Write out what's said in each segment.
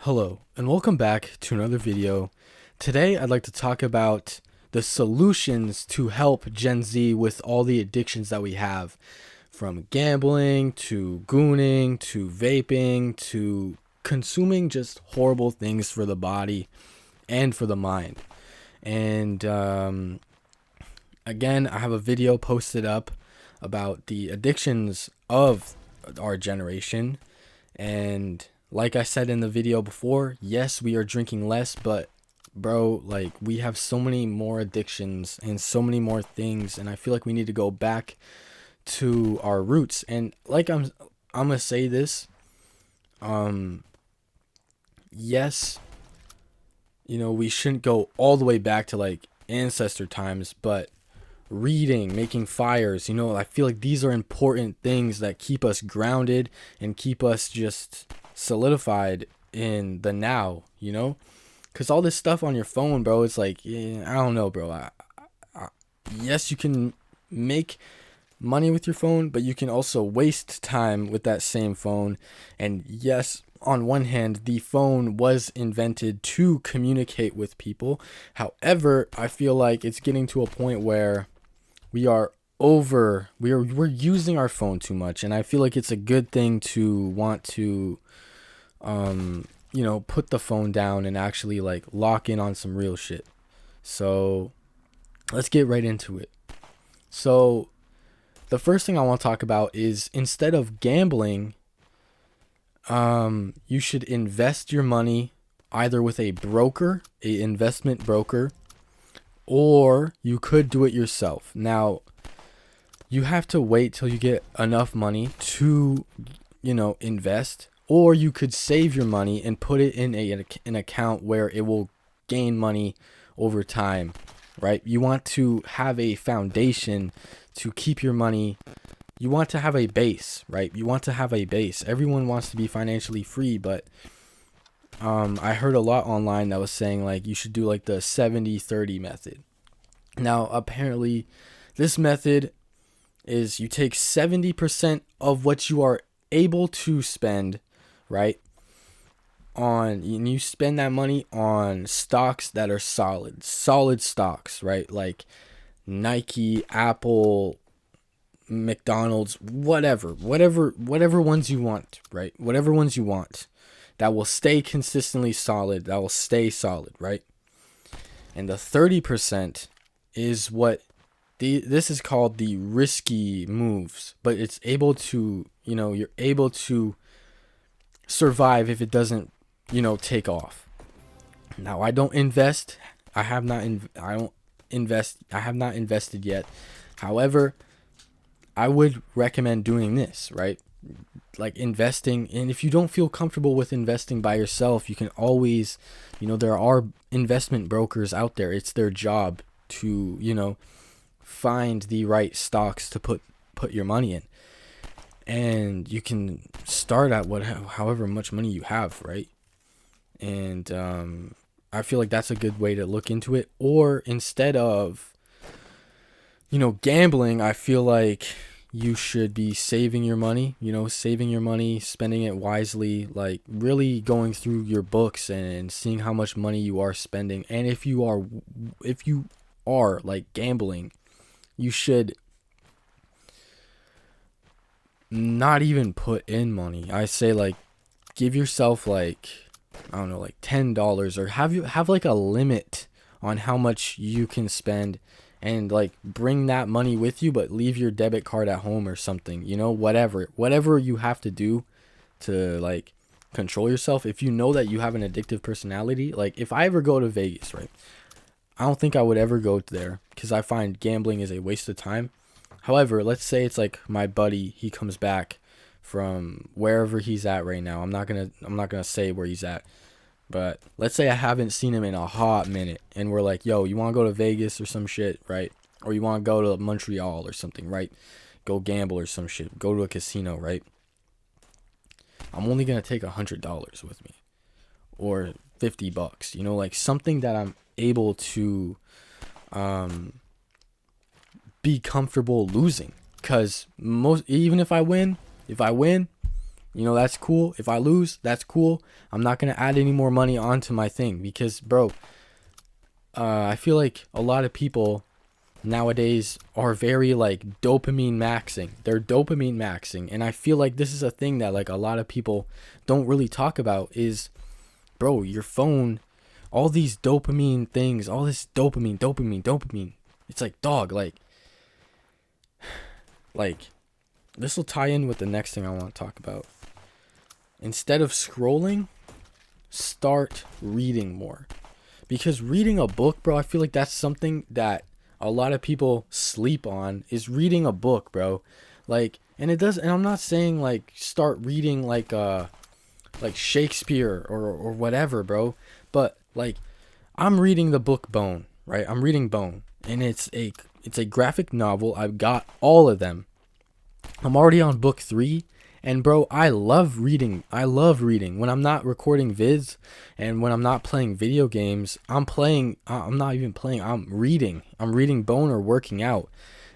Hello, and welcome back to another video. Today, I'd like to talk about the solutions to help Gen Z with all the addictions that we have, from gambling to gooning to vaping to consuming just horrible things for the body and for the mind. And again, I have a video posted up about the addictions of our generation. And like I said in the video before, yes, we are drinking less, but bro, like, we have so many more addictions and so many more things, and I feel like we need to go back to our roots. And like I'm gonna say this, yes, we shouldn't go all the way back to like ancestor times, but reading, making fires, I feel like these are important things that keep us grounded and keep us just solidified in the now. Because all this stuff on your phone, bro, it's like, yeah, I don't know, bro. Yes, you can make money with your phone, but you can also waste time with that same phone. And yes, on one hand, the phone was invented to communicate with people. However, I feel like it's getting to a point where we're using our phone too much, and I feel like it's a good thing to want to put the phone down and actually like lock in on some real shit. So let's get right into it. So the first thing I want to talk about is, instead of gambling, you should invest your money either with a investment broker, or you could do it yourself. Now, you have to wait till you get enough money to, invest, or you could save your money and put it in an account where it will gain money over time, right? You want to have a foundation to keep your money. You want to have a base, right? You want to have a base. Everyone wants to be financially free, but I heard a lot online that was saying like you should do like the 70-30 method. Now, apparently, this method is you take 70% of what you are able to spend, right? And you spend that money on stocks that are solid stocks, right? Like Nike, Apple, McDonald's, whatever ones you want, right? Whatever ones you want that will stay consistently solid, that will stay solid, right? And the 30% is what this is called the risky moves, but it's able to, you're able to survive if it doesn't, take off. Now, I don't invest. I have not invested yet. However, I would recommend doing this, right? Like investing. And if you don't feel comfortable with investing by yourself, you can always, there are investment brokers out there. It's their job to, find the right stocks to put your money in. And you can start at however much money you have, right? And I feel like that's a good way to look into it. Or instead of, gambling, I feel like you should be saving your money, spending it wisely, like really going through your books and seeing how much money you are spending. And if you are like gambling, you should not even put in money. I say like give yourself like, I don't know, like $10, or have like a limit on how much you can spend, and like bring that money with you, but leave your debit card at home or something, whatever you have to do to like control yourself. If you know that you have an addictive personality, like if I ever go to Vegas, right, I don't think I would ever go there because I find gambling is a waste of time. However, let's say it's like my buddy, he comes back from wherever he's at right now. I'm not gonna say where he's at, but let's say I haven't seen him in a hot minute, and we're like, yo, you want to go to Vegas or some shit, right? Or you want to go to Montreal or something, right? Go gamble or some shit. Go to a casino, right? I'm only gonna take $100 with me, or $50, like something that I'm able to be comfortable losing. Because even if I win, You know, that's cool. If I lose, that's cool. I'm not going to add any more money onto my thing because, bro, I feel like a lot of people nowadays are very like dopamine maxing. They're dopamine maxing. And I feel like this is a thing that like a lot of people don't really talk about is, bro, your phone, all these dopamine things, all this dopamine. It's like, dog, like this will tie in with the next thing I want to talk about. Instead of scrolling, start reading more. Because reading a book, bro, I feel like that's something that a lot of people sleep on is reading a book, bro. Like, and it does, and I'm not saying like start reading like Shakespeare or whatever, bro. But like I'm reading the book Bone, right? I'm reading Bone, and it's a graphic novel. I've got all of them. I'm already on book 3, and bro, I love reading. I love reading. When I'm not recording vids and when I'm not playing video games, I'm not even playing. I'm reading. I'm reading Bone or working out.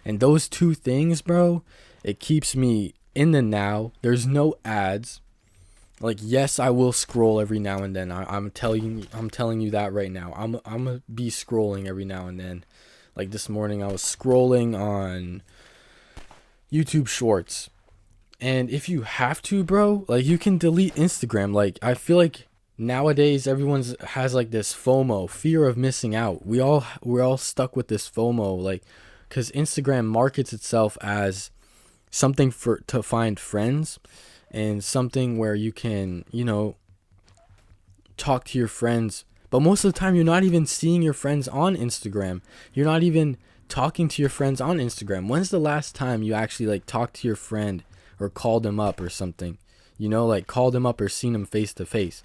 And those two things, bro, it keeps me in the now. There's no ads. Like, yes, I will scroll every now and then. I'm telling you that right now. I'm gonna be scrolling every now and then. Like this morning, I was scrolling on YouTube Shorts. And if you have to, bro, like you can delete Instagram. Like I feel like nowadays everyone's has like this FOMO, fear of missing out. We're all stuck with this FOMO, like, because Instagram markets itself as something to find friends and something where you can, you know, talk to your friends. But most of the time, you're not even seeing your friends on Instagram. You're not even talking to your friends on Instagram. When's the last time you actually like talked to your friend or called him up or something? You know, like called him up or seen him face to face.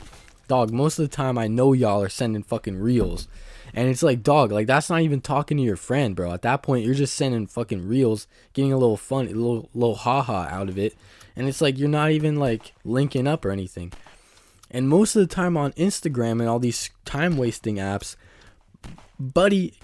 Dog, most of the time I know y'all are sending fucking reels. And it's like, dog, like that's not even talking to your friend, bro. At that point, you're just sending fucking reels, getting a little fun, a little haha out of it. And it's like you're not even like linking up or anything. And most of the time on Instagram and all these time wasting apps, buddy,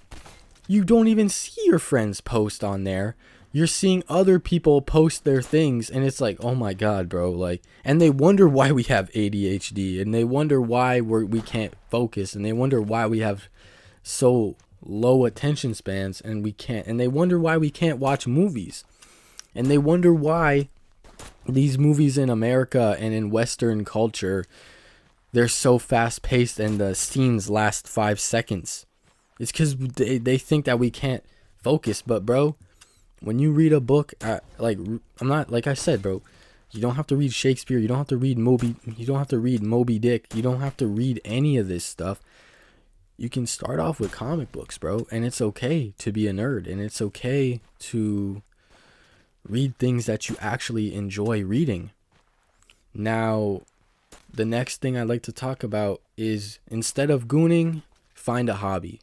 you don't even see your friends post on there. You're seeing other people post their things, and it's like, oh my god, bro, like, and they wonder why we have ADHD, and they wonder why we can't focus, and they wonder why we have so low attention spans, and they wonder why we can't watch movies, and they wonder why these movies in America and in Western culture, they're so fast paced and the scenes last 5 seconds. It's because they think that we can't focus, but bro, when you read a book, like I'm not, like I said, bro, you don't have to read Shakespeare. You don't have to read Moby Dick. You don't have to read any of this stuff. You can start off with comic books, bro, and it's okay to be a nerd, and it's okay to read things that you actually enjoy reading. Now, the next thing I'd like to talk about is, instead of gooning, find a hobby.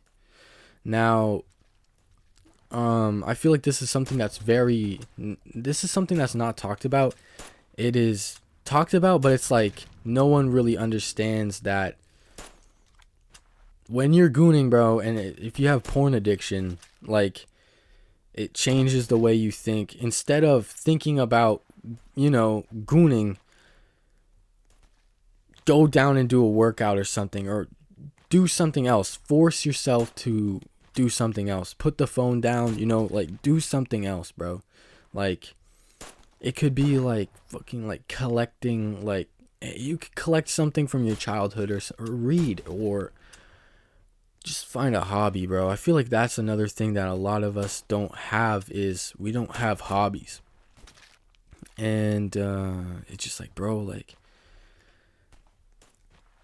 Now, I feel like this is something that's not talked about. It is talked about, but it's like no one really understands that when you're gooning, bro, and if you have porn addiction, like, it changes the way you think. Instead of thinking about, you know, gooning, go down and do a workout or something, or do something else. Force yourself to do something else. Put the phone down, you know, like, do something else, bro. Like, it could be like fucking like collecting, like, you could collect something from your childhood, or read, or just find a hobby, bro. I feel like that's another thing that a lot of us don't have, is we don't have hobbies. And it's just like, bro, like,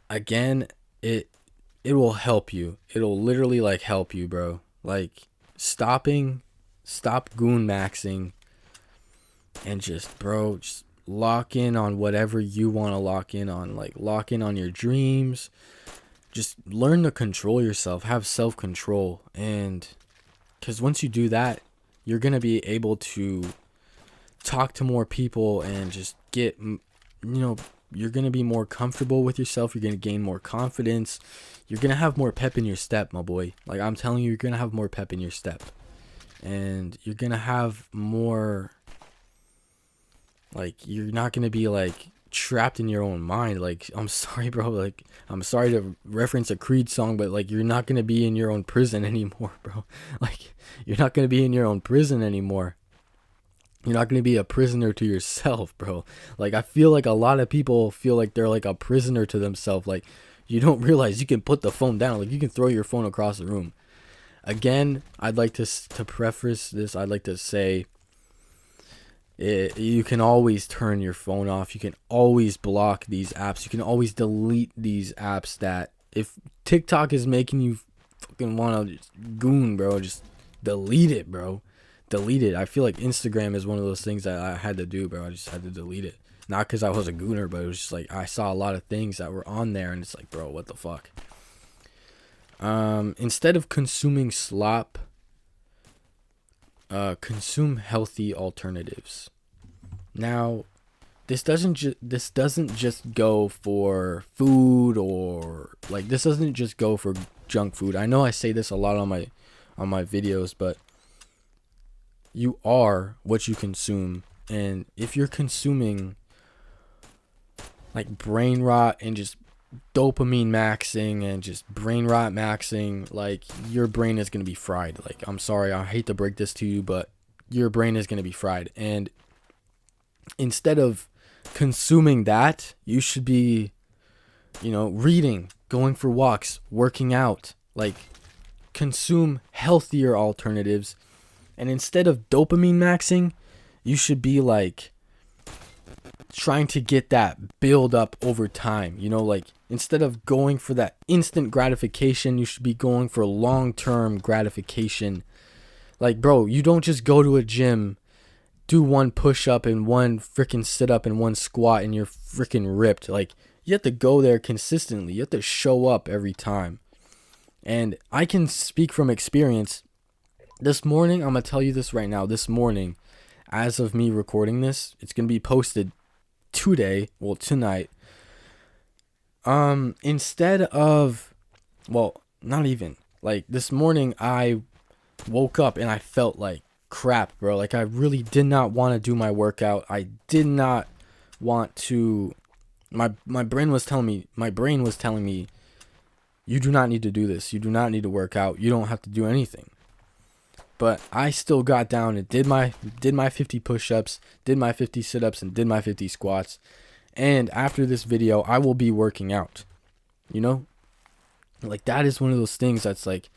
again, it will help you. It'll literally like help you, bro. Like, stop goon maxing, and just, bro, just lock in on whatever you want to lock in on. Like, lock in on your dreams. Just learn to control yourself, have self-control. And because once you do that, you're going to be able to talk to more people and just get, you know, you're going to be more comfortable with yourself. You're going to gain more confidence. You're going to have more pep in your step, my boy. Like, I'm telling you, you're going to have more pep in your step. And you're going to have more, like, you're not going to be, like, trapped in your own mind. Like, I'm sorry, bro. Like, I'm sorry to reference a Creed song, but like, you're not gonna be in your own prison anymore, bro. Like, you're not gonna be in your own prison anymore. You're not gonna be a prisoner to yourself, bro. Like, I feel like a lot of people feel like they're like a prisoner to themselves. Like, you don't realize you can put the phone down. Like, you can throw your phone across the room. Again, I'd like to preface this. I'd like to say, you can always turn your phone off. You can always block these apps. You can always delete these apps that, if TikTok is making you fucking want to just goon, bro, just delete it, bro. Delete it. I feel like Instagram is one of those things that I had to do, bro. I just had to delete it. Not because I was a gooner, but it was just like I saw a lot of things that were on there, and it's like, bro, what the fuck? Instead of consuming slop, consume healthy alternatives. Now, this doesn't just go for food, or like, this doesn't just go for junk food. I know I say this a lot on my videos, but you are what you consume. And if you're consuming like brain rot and just dopamine maxing and just brain rot maxing, like, your brain is going to be fried. Like, I'm sorry, I hate to break this to you, but your brain is going to be fried. And instead of consuming that, you should be, reading, going for walks, working out. Like, consume healthier alternatives. And instead of dopamine maxing, you should be like trying to get that build up over time. Like, instead of going for that instant gratification, you should be going for long-term gratification. Like, bro, you don't just go to a gym, do one push-up and one freaking sit-up and one squat, and you're freaking ripped. Like, you have to go there consistently. You have to show up every time. And I can speak from experience. This morning, I'm going to tell you this right now. This morning, as of me recording this, it's going to be posted tonight. Instead of, not even. Like, this morning, I woke up and I felt like crap, bro. Like, I really did not want to do my workout. I did not want to. My brain was telling me, you do not need to do this. You do not need to work out. You don't have to do anything. But I still got down and did my 50 push-ups, did my 50 sit-ups, and did my 50 squats. And after this video, I will be working out. Like, that is one of those things that's like,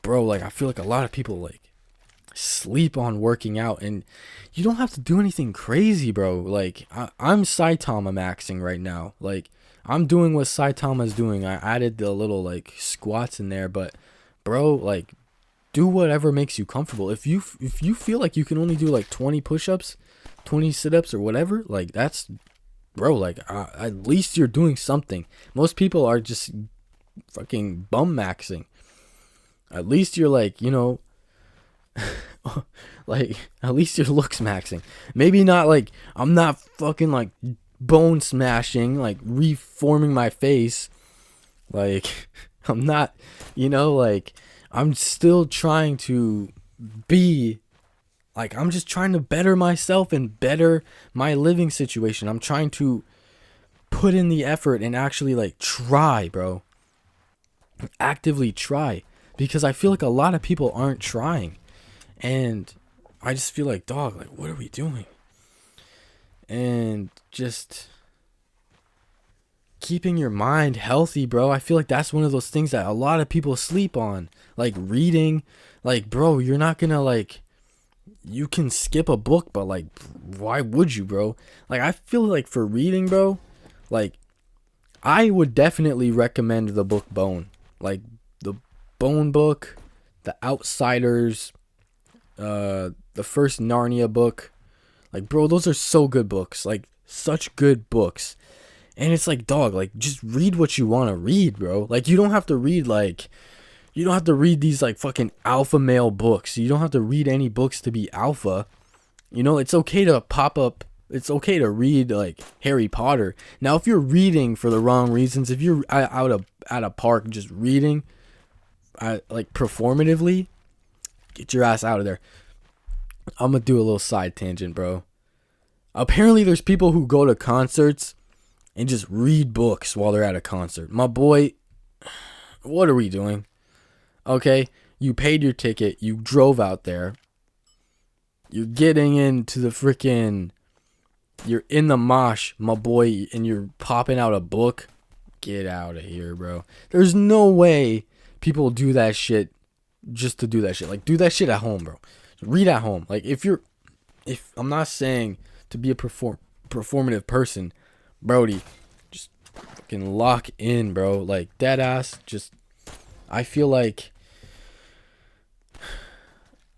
bro, like, I feel like a lot of people like sleep on working out, and you don't have to do anything crazy, bro. Like, I'm Saitama maxing right now. Like, I'm doing what Saitama's doing. I added the little like squats in there, but bro, like, do whatever makes you comfortable. If you feel like you can only do like 20 push-ups, 20 sit-ups, or whatever, like, that's, bro, like, at least you're doing something. Most people are just fucking bum maxing. At least you're like, like, at least your looks maxing. Maybe not like, I'm not fucking like bone smashing, like reforming my face. Like, I'm not, like, I'm still trying to be, like, I'm just trying to better myself and better my living situation. I'm trying to put in the effort and actually, like, try, bro. Actively try. Because I feel like a lot of people aren't trying. And I just feel like, dog, like, what are we doing? And just keeping your mind healthy, bro. I feel like that's one of those things that a lot of people sleep on. Like, reading. Like, bro, you're not gonna, like, you can skip a book, but, like, why would you, bro? Like, I feel like for reading, bro, like, I would definitely recommend the book Bone. Like, the Bone book, The Outsiders, the first Narnia book. Like, bro, those are so good books. Like, such good books. And it's like, dog, like, just read what you want to read, bro. Like, you don't have to read, like, you don't have to read these, like, fucking alpha male books. You don't have to read any books to be alpha. It's okay to pop up. It's okay to read, like, Harry Potter. Now, if you're reading for the wrong reasons, if you're out at a park just reading, like, performatively, get your ass out of there. I'm gonna do a little side tangent, bro. Apparently, there's people who go to concerts and just read books while they're at a concert. My boy, what are we doing? Okay, you paid your ticket, you drove out there, you're getting into the freaking, you're in the mosh, my boy, and you're popping out a book. Get out of here, bro. There's no way people do that shit just to do that shit. Like, do that shit at home, bro. Read at home. Like, if I'm not saying to be a performative person, Brody, just fucking lock in, bro. Like, dead ass. Just, I feel like,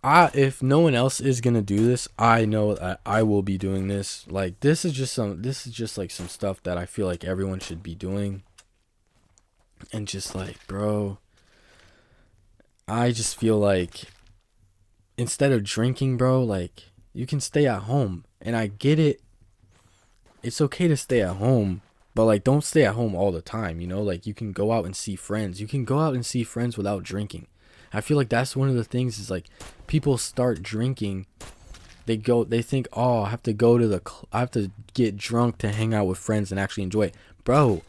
if no one else is gonna do this, I know that I will be doing this. Like, this is just like some stuff that I feel like everyone should be doing. And just like, bro, I just feel like instead of drinking, bro, like, you can stay at home. And I get it. It's okay to stay at home, but like, don't stay at home all the time, you know? Like, you can go out and see friends. You can go out and see friends without drinking. I feel like that's one of the things is like, people start drinking. They think, oh, I have to get drunk to hang out with friends and actually enjoy it. Bro,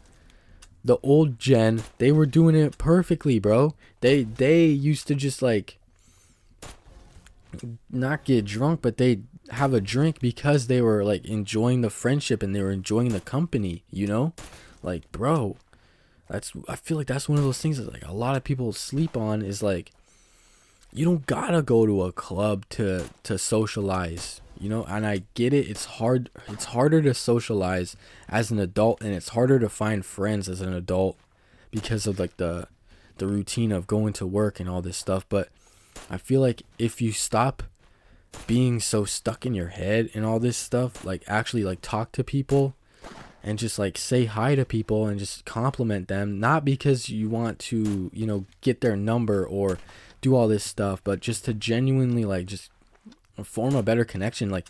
the old gen, they were doing it perfectly, bro. They used to just like not get drunk, but they have a drink because they were like enjoying the friendship and they were enjoying the company, you know? Like, bro, I feel like that's one of those things that like a lot of people sleep on is like, you don't gotta go to a club to socialize, you know? And I get it. It's harder to socialize as an adult, and it's harder to find friends as an adult because of like the routine of going to work and all this stuff. But I feel like if you stop being so stuck in your head and all this stuff, like actually like talk to people and just like say hi to people and just compliment them, not because you want to, you know, get their number or do all this stuff, but just to genuinely like just form a better connection. Like,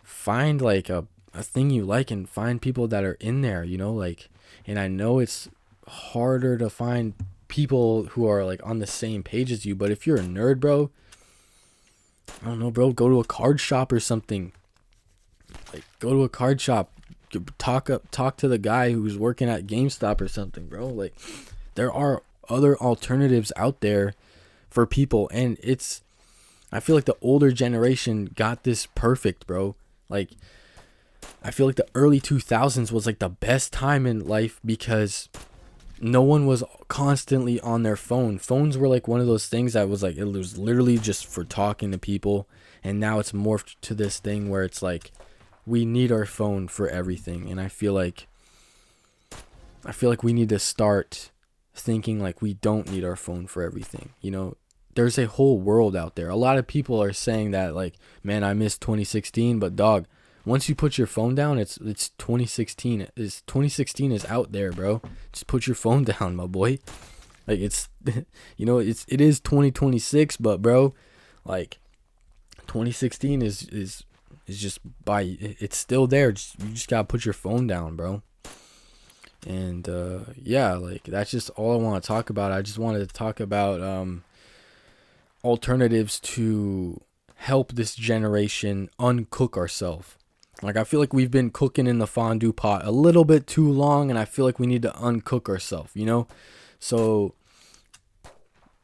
find like a thing you like and find people that are in there, you know? Like, and I know it's harder to find people who are like on the same page as you, but if you're a nerd, bro, I don't know, bro, go to a card shop or something. Like, go to a card shop, talk to the guy who's working at GameStop or something, bro. Like, there are other alternatives out there for people, and I feel like the older generation got this perfect, bro. Like, I feel like the early 2000s was like the best time in life because no one was constantly on their phone. Phones were like one of those things that was like, it was literally just for talking to people, and now it's morphed to this thing where it's like we need our phone for everything. And I feel like we need to start thinking like we don't need our phone for everything, you know? There's a whole world out there. A lot of people are saying that like, man, I miss 2016, but dog, once you put your phone down, it's 2016. 2016 is out there, bro. Just put your phone down, my boy. Like, it's you know, it is 2026, but bro, like 2016 is just it's still there. You just gotta put your phone down, bro. And yeah, like, that's just all I want to talk about. I just wanted to talk about alternatives to help this generation uncook ourselves. Like, I feel like we've been cooking in the fondue pot a little bit too long, and I feel like we need to uncook ourselves, you know? So,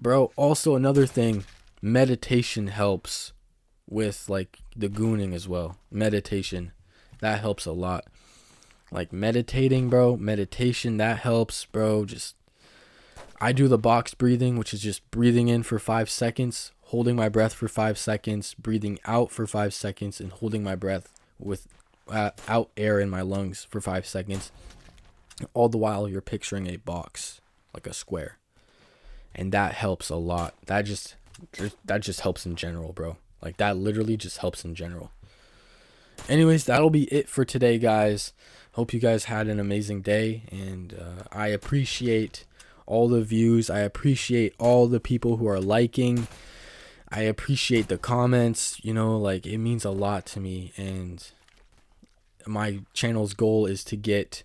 bro, also another thing, meditation helps with like the gooning as well. Meditation, that helps a lot. Like, meditating, bro, meditation, that helps, bro. Just, I do the box breathing, which is just breathing in for 5 seconds, holding my breath for 5 seconds, breathing out for 5 seconds, and holding my breath with out air in my lungs for 5 seconds. All the while you're picturing a box, like a square. And that helps a lot. That just helps in general, bro. Like, that literally just helps in general. Anyways, that'll be it for today, guys. Hope you guys had an amazing day, and I appreciate all the views. I appreciate all the people who are liking. I appreciate the comments, you know, like, it means a lot to me. And my channel's goal is to get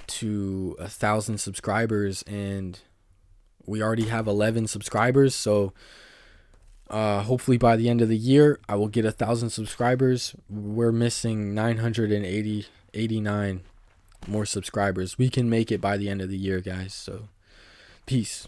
to 1,000 subscribers, and we already have 11 subscribers. So Hopefully by the end of the year, I will get 1,000 subscribers. We're missing 989 more subscribers. We can make it by the end of the year, guys. So, peace.